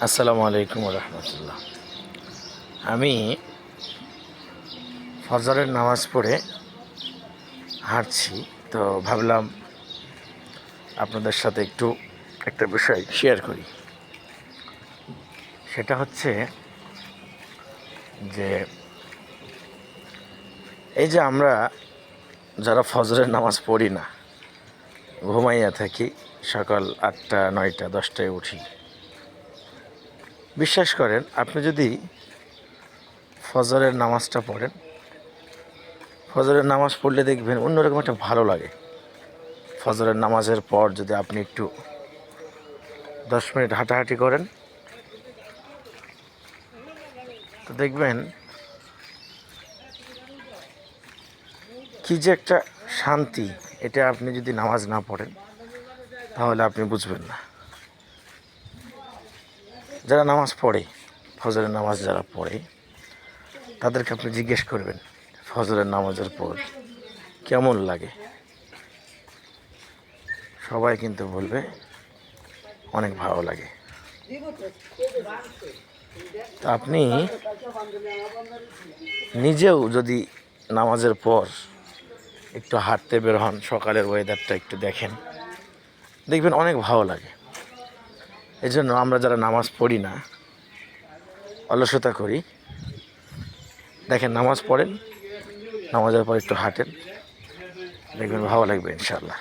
আসসালামু আলাইকুম রহমতুল্লাহ। আমি ফজরের নামাজ পড়ে হাঁটছি, তো ভাবলাম আপনাদের সাথে একটু একটা বিষয় শেয়ার করি। সেটা হচ্ছে যে এই যে আমরা যারা ফজরের নামাজ পড়ি না, ঘুমাইয়া থাকি, সকাল 8টা 9টা 10টায় উঠি, বিশ্বাস করেন আপনি যদি ফজরের নামাজটা পড়েন, ফজরের নামাজ পড়লে দেখবেন অন্যরকম একটা ভালো লাগে। ফজরের নামাজের পর যদি আপনি একটু 10 মিনিট হাঁটাহাঁটি করেন, তো দেখবেন কি যে একটা শান্তি। এটা আপনি যদি নামাজ না পড়েন তাহলে আপনি বুঝবেন না। যারা নামাজ পড়ে, ফজরের নামাজ যারা পড়ে, তাদেরকে আপনি জিজ্ঞেস করবেন ফজরের নামাজের পর কেমন লাগে। সবাই কিন্তু বলবে অনেক ভালো লাগে। তো আপনি নিজেও যদি নামাজের পর একটু হাঁটতে বের হন, সকালের ওয়েদারটা একটু দেখেন, দেখবেন অনেক ভালো লাগে। এই জন্য আমরা যারা নামাজ পড়ি না, অলসতা করি, দেখেন নামাজ পড়েন, নামাজের পর একটু হাঁটেন, দেখবেন ভালো লাগবে ইনশাআল্লাহ।